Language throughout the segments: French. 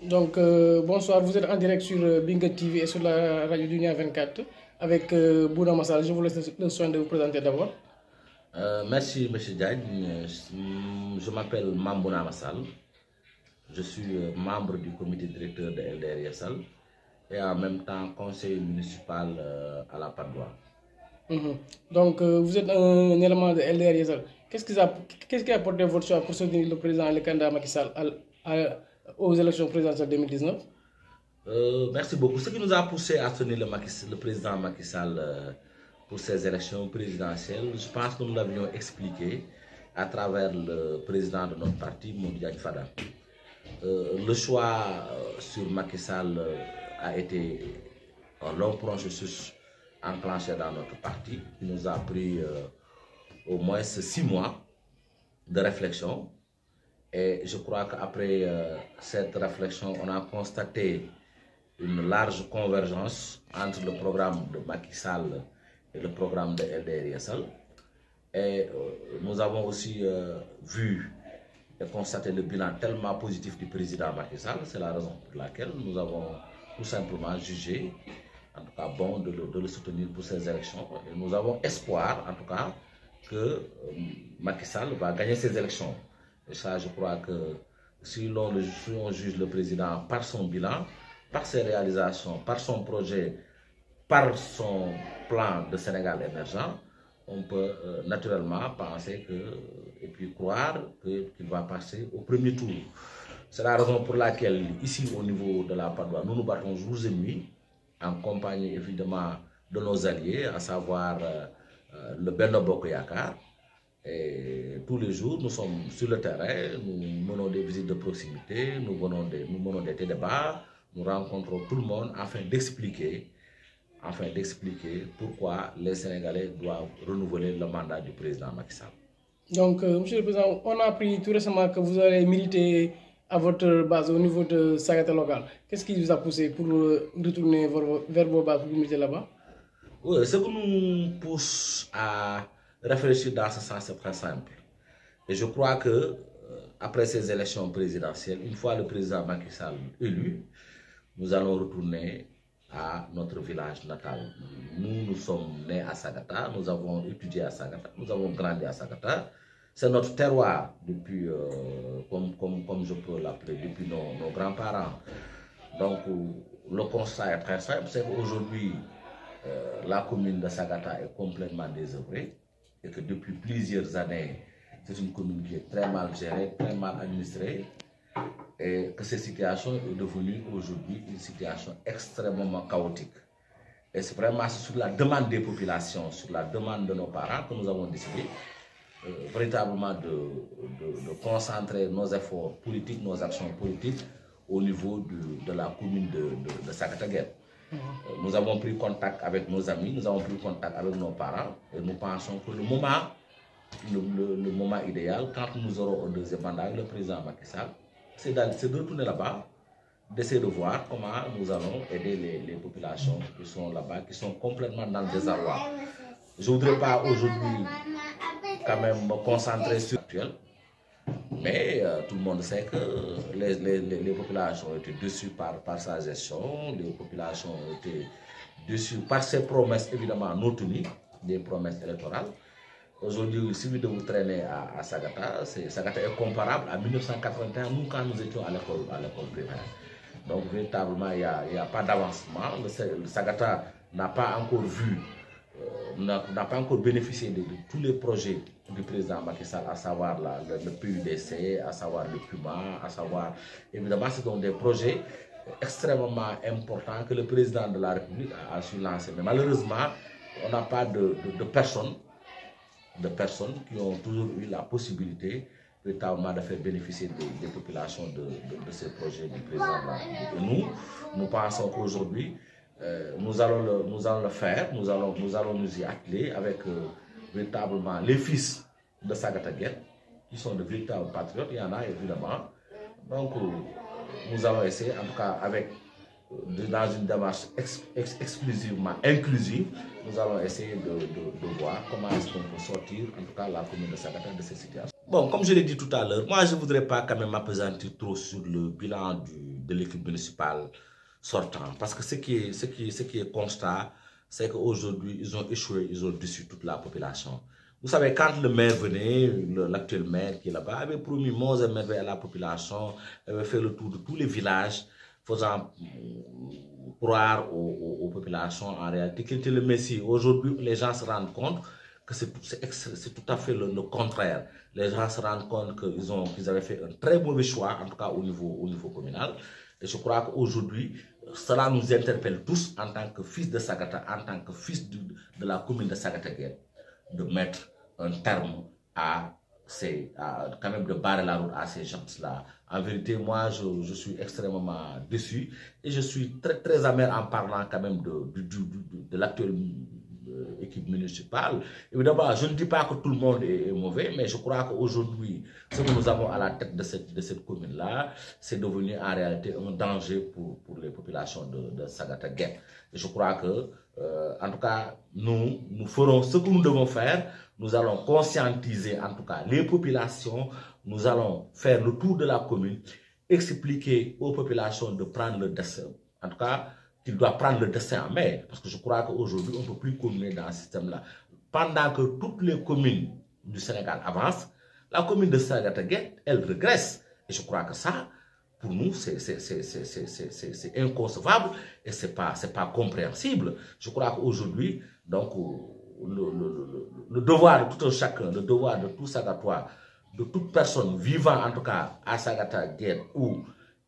Donc, bonsoir, vous êtes en direct sur Binga TV et sur la radio Dunia 24 avec Bouna Massal. Je vous laisse le soin de vous présenter d'abord. Merci, M. Diagne. Je m'appelle Mambouna Massal. Je suis membre du comité directeur de LDR Yassal et en même temps conseiller municipal à la Padoie. Donc, vous êtes un élément de LDR Yassal. Qu'est-ce qui a apporté votre choix pour soutenir le président et le candidat Macky Sall aux élections présidentielles 2019? Merci beaucoup. Ce qui nous a poussé à soutenir le président Macky Sall pour ces élections présidentielles, je pense que nous l'avions expliqué à travers le président de notre parti, Modiane Fada. Le choix sur Macky Sall a été un long processus enclenché dans notre parti, qui nous a pris au moins 6 mois de réflexion. Et je crois qu'après cette réflexion, on a constaté une large convergence entre le programme de Macky Sall et le programme de LDR Yassal. Et nous avons aussi vu et constaté le bilan tellement positif du président Macky Sall. C'est la raison pour laquelle nous avons tout simplement jugé, en tout cas bon, de le soutenir pour ces élections. Et nous avons espoir, en tout cas, que Macky Sall va gagner ces élections. Et ça, je crois que si l'on juge le président par son bilan, par ses réalisations, par son projet, par son plan de Sénégal émergent, on peut naturellement penser et puis croire qu'il va passer au premier tour. C'est la raison pour laquelle, ici au niveau de la Padoie, nous nous battons jours et nuits, en compagnie évidemment de nos alliés, à savoir le Benno Bokk Yakaar. Et tous les jours, nous sommes sur le terrain, nous menons des visites de proximité, nous menons des débats, nous rencontrons tout le monde afin d'expliquer pourquoi les Sénégalais doivent renouveler le mandat du président Macky Sall. Donc, Monsieur le Président, on a appris tout récemment que vous allez militer à votre base au niveau de Sagata local. Qu'est-ce qui vous a poussé pour retourner vers vos bases pour militer là-bas? Oui, ce qui nous pousse à réfléchir dans ce sens, c'est très simple. Et je crois que après ces élections présidentielles, une fois le président Macky Sall élu, nous allons retourner à notre village natal. Nous sommes nés à Sagata, nous avons étudié à Sagata, nous avons grandi à Sagata. C'est notre terroir depuis, comme je peux l'appeler, depuis nos grands-parents. Donc, le constat est très simple, c'est qu'aujourd'hui, la commune de Sagata est complètement désœuvrée et que depuis plusieurs années, c'est une commune qui est très mal gérée, très mal administrée, et que cette situation est devenue aujourd'hui une situation extrêmement chaotique. Et c'est vraiment sur la demande des populations, sur la demande de nos parents que nous avons décidé véritablement de concentrer nos efforts politiques, nos actions politiques au niveau de la commune de Sagata. Nous avons pris contact avec nos amis, nous avons pris contact avec nos parents et nous pensons que le moment idéal, quand nous aurons un deuxième mandat avec le président Macky Sall, c'est de retourner là-bas, d'essayer de voir comment nous allons aider les populations qui sont là-bas, qui sont complètement dans le désarroi. Je ne voudrais pas aujourd'hui quand même me concentrer sur l'actuel, mais tout le monde sait que les populations ont été déçues par sa gestion, les populations ont été déçues par ses promesses évidemment non tenues, des promesses électorales. Aujourd'hui, il suffit de vous traîner à Sagata. Sagata est comparable à 1981, nous, quand nous étions à l'école primaire. Donc, véritablement, il n'y a pas d'avancement. Le Sagata n'a pas encore n'a pas encore bénéficié de tous les projets du président Macky Sall, à savoir le PUDC, à savoir le PUMA, à savoir, évidemment, ce sont des projets extrêmement importants que le président de la République a su lancer. Mais malheureusement, on n'a pas de personnes qui ont toujours eu la possibilité véritablement de faire bénéficier des populations de ces projets du président de la République. Et nous pensons qu'aujourd'hui, nous allons le faire, nous allons nous y atteler avec véritablement les fils de Sagata Guet, qui sont de véritables patriotes, il y en a évidemment. Donc, nous allons essayer, en tout cas dans une démarche exclusivement inclusive, nous allons essayer de voir comment est-ce qu'on peut sortir, en tout cas la commune de Sagata, de cette situation. Bon, comme je l'ai dit tout à l'heure, moi je ne voudrais pas quand même m'appesantir trop sur le bilan de l'équipe municipale sortant. Parce que ce qui est constat, c'est qu'aujourd'hui, ils ont échoué, ils ont déçu toute la population. Vous savez, quand le maire venait, l'actuel maire qui est là-bas, avait promis monts et merveilles à la population, avait fait le tour de tous les villages, faisant croire aux populations en réalité qu'il était le Messie. Aujourd'hui, les gens se rendent compte que c'est tout à fait le contraire. Les gens se rendent compte qu'ils avaient fait un très mauvais choix, en tout cas au niveau communal. Et je crois qu'aujourd'hui, cela nous interpelle tous en tant que fils de Sagata, en tant que fils de la commune de Sagata-Guet, de mettre un terme quand même de barrer la route à ces gens-là. En vérité, moi, je suis extrêmement déçu et je suis très, très amer en parlant quand même de l'actuelle équipe municipale. Évidemment, je ne dis pas que tout le monde est mauvais, mais je crois qu'aujourd'hui, ce que nous avons à la tête de cette commune-là, c'est devenu en réalité un danger pour les populations de Sagata-Guet. Et je crois que, en tout cas, nous ferons ce que nous devons faire. Nous allons conscientiser, en tout cas, les populations. Nous allons faire le tour de la commune, expliquer aux populations de prendre le destin. En tout cas, qu'il doit prendre le destin en main. Parce que je crois qu'aujourd'hui, on ne peut plus continuer dans ce système-là. Pendant que toutes les communes du Sénégal avancent, la commune de Sagata-Guet, elle régresse. Et je crois que ça, pour nous, c'est inconcevable et ce n'est pas compréhensible. Je crois qu'aujourd'hui, donc, le devoir de tout un chacun, le devoir de tout Sagatois, de toute personne vivant en tout cas à Sagata-Guet ou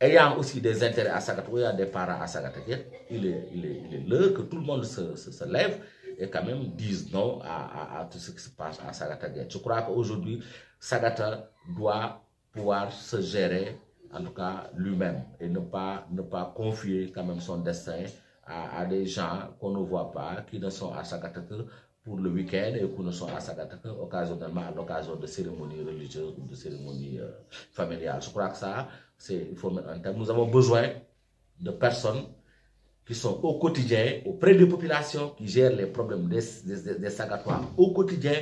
ayant aussi des intérêts à Sagata, ou ayant des parents à Sagata-Guet, il est l'heure que tout le monde se lève et quand même dise non à tout ce qui se passe à Sagata-Guet. Je crois qu'aujourd'hui, Sagata doit pouvoir se gérer, en tout cas lui-même, et ne pas confier quand même son destin à des gens qu'on ne voit pas, qui ne sont à Sagata que pour le week-end et qui ne sont à Sagata que occasionnellement à l'occasion de cérémonies religieuses ou de cérémonies familiales. Je crois que ça, il faut mettre en terme. Nous avons besoin de personnes qui sont au quotidien, auprès des populations, qui gèrent les problèmes des Sagatois au quotidien,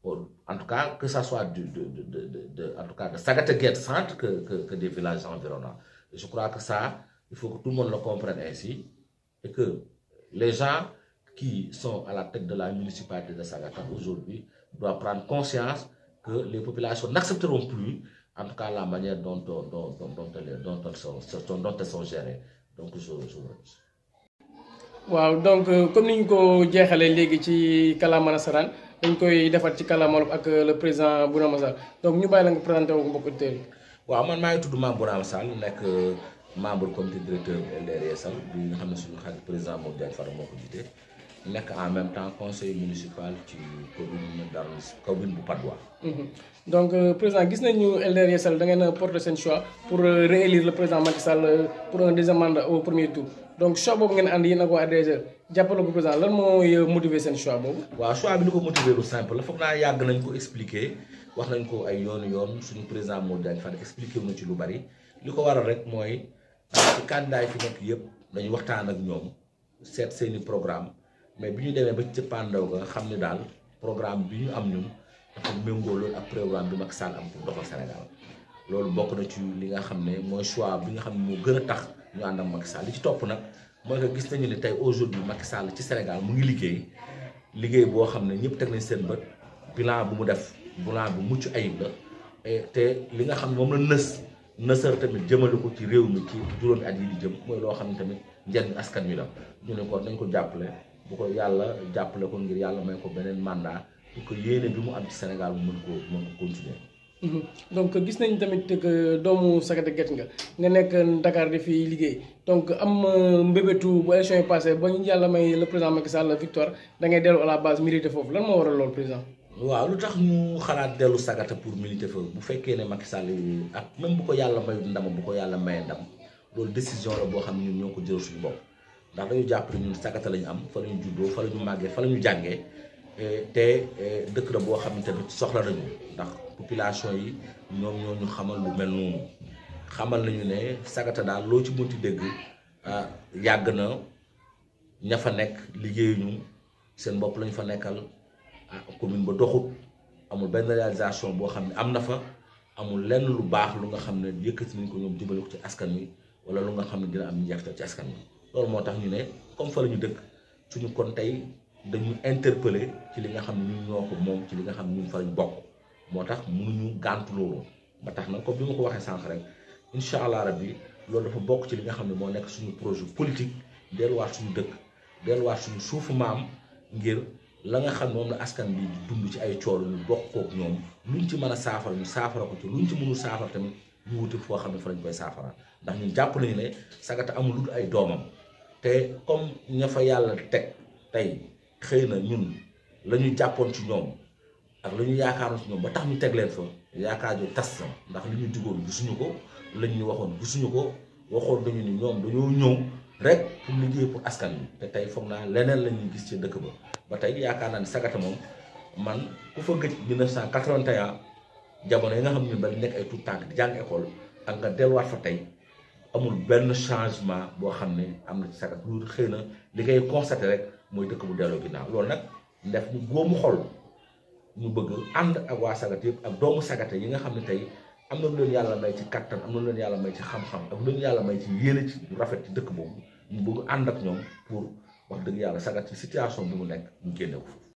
en tout cas, que ce soit de Sagata-Guet centre que des villages environnants. Et je crois que ça, il faut que tout le monde le comprenne ainsi, et que les gens qui sont à la tête de la municipalité de Sagata aujourd'hui doivent prendre conscience que les populations n'accepteront plus, en tout cas, la manière dont elles sont gérées. Donc, je waaw donc comme ni ñu ko jeexalee léegi ci kàllaama nasaraan dañ koy defar ci kàllaama wolof ak le président Bounama Sall donc ñu bàyyi la nga présenté wu mbokk auditeurs yi. waaw man maa ngi tudd Mame Bounama Sall nekk membre comité directeur LDR Yeesal bi nga xam ne suñu xarit président Modou Diagne Fada moo ko jiite nekk en même temps conseil municipal ci commune bu Patte d'Oie. Donc président gis nañu LDR Yeesal da ngeen a porté seen choix pour réélire le président Macky Sall pour un deuxième mandat au premier tour. Donc choix boobu ngeen ànd yéen ak waa ADSL jàppale ko président lan mooy motiver seen choix boobu. waaw choix bi li ko motiver lu simple la foog naa yàgg nañ ko expliquer wax nañ ko ay yoon suñu président Modou Diagne Fada expliquer wu na ci lu bari li ko waral rek mooy ci candidat yi fi nekk yëpp dañu waxtaan ak ñoom seet seeni programme mais bi ñu demee ba ci pandaw ga xam ne daal programme bi ñu am ñun dafa méngoo loolu ak programme bi Macky Sall am pour doxal Sénégal loolu bokk na ci li nga xam ne mooy choix bi nga xam ne moo gën a tax ñu ànd ak Macky Sall li ci topp nag mooy que gis nañu ne tey aujourd'hui Macky Sall ci Sénégal mu ngi liggéey boo xam ne ñëpp teg nañ seen bët bilan bu mu def bilan bu mucc ayib la te li nga xam ne moom la nësër tamit jëmale ko ci réew mi ci juróomi at yi di jëm mooy loo xam ne tamit njëriñ askan wi la ñu ne ko nañ ko jàppale bu ko yàlla jàppale ko ngir yàlla may ko beneen mandat pour que yéene bi mu am ci Sénégal mu mën ko continuer. donc gis nañ tamit que doomu Sagata-Guet nga nekk Dakar di fi liggéey donc am mbébétu bu élection yi passé ba ñu yàlla may le président Macky Sall victoire da ngay dellu à la base militer foofu lan moo waral loolu président. waaw lu tax ñu xalaat dellu Sagata pour militer foofu bu fekkee ne Macky Sall ak même bu ko yàlla mayu ndam bu ko yàlla mayee ndam loolu décision la boo xam ne ñun ñoo ko jël suñu bopp ndax dañu jàpp ne ñun Sagata lañu am fa lañu juddoo fa lañu màggee fa lañu jàngee te dëkk la boo xam ne tamit soxla nañu ndax population yi ñoom ñoo ñu xamal lu mel noonu xamal nañu ne Sagata daal loo ci mënti dégg yàgg na ña fa nekk liggéeyuñu seen bopp lañu fa nekkal commune ba doxut amul benn réalisation boo xam ne am na fa amul lenn lu baax lu nga xam ne yëkkati nañ ko ñoom jëmale ko ci askan wi wala lu nga xam ne dina am njeexital ci askan wi loolu moo tax ñu ne comme fa la ñu dëkk suñu kon tey dañu interpeller ci li nga xam ne ñun ñoo ko moom ci li nga xam ne ñun fa lañ bokk moo tax mënuñu gàntu loolu ba tax na comme bi ma ko waxee sànq rek incha allah rabbi loolu dafa bokk ci li nga xam ne moo nekk suñu projet politique delluwaat suñu dëkk delluwaat suñu suufu maam ngir la nga xam ne moom la askan bi dund ci ay coolu ñu bokk kook ñoom luñ ci mën a saafara ñu saafara ko ci luñ ci mënul saafara tamit ñu wuti foo xam ne fa lañ koy saafara ndax ñun jàpp nañu ne Sagata amul lu dul ay doomam te comme ña fa yàlla teg tey xëy na ñun la ñu jàppoon ci ñoom ak la ñu yaakaaroon ci ñoom ba tax ñu teg leen fa yaakaar ju tas na ndax li ñu digoon gisuñu ko lañ ñu waxoon gisuñu ko waxoon dañu ni ñoom dañoo ñëw rek pour liggéey pour askan bi te tey foog naa leneen la ñuy gis ci dëkk ba tey yaakaar naa ni Sagata moom man ku fa gëj 1981 jamono yi nga xam ne ba nekk ay tout tànk di jàng école ak nga delluwaat fa tey amul benn changement boo xam ne am na ci Sagata lu xëy na li ngay constaté rek mooy dëkk bu delloo ginnaaw loolu nag def ñu góomu xol ñu bëgg ànd ak waa Sagata yëpp ak doomu Sagata yi nga xam ne tey am na lu leen yàlla may ci kattan am na lu leen yàlla may ci xam-xam ak lu leen yàlla may ci yéene ci rafet ci dëkk boobu ñu bëgg ànd ak ñoom pour wax dëgg yàlla Sagata ci situation bi mu nekk ñu génne ko foofu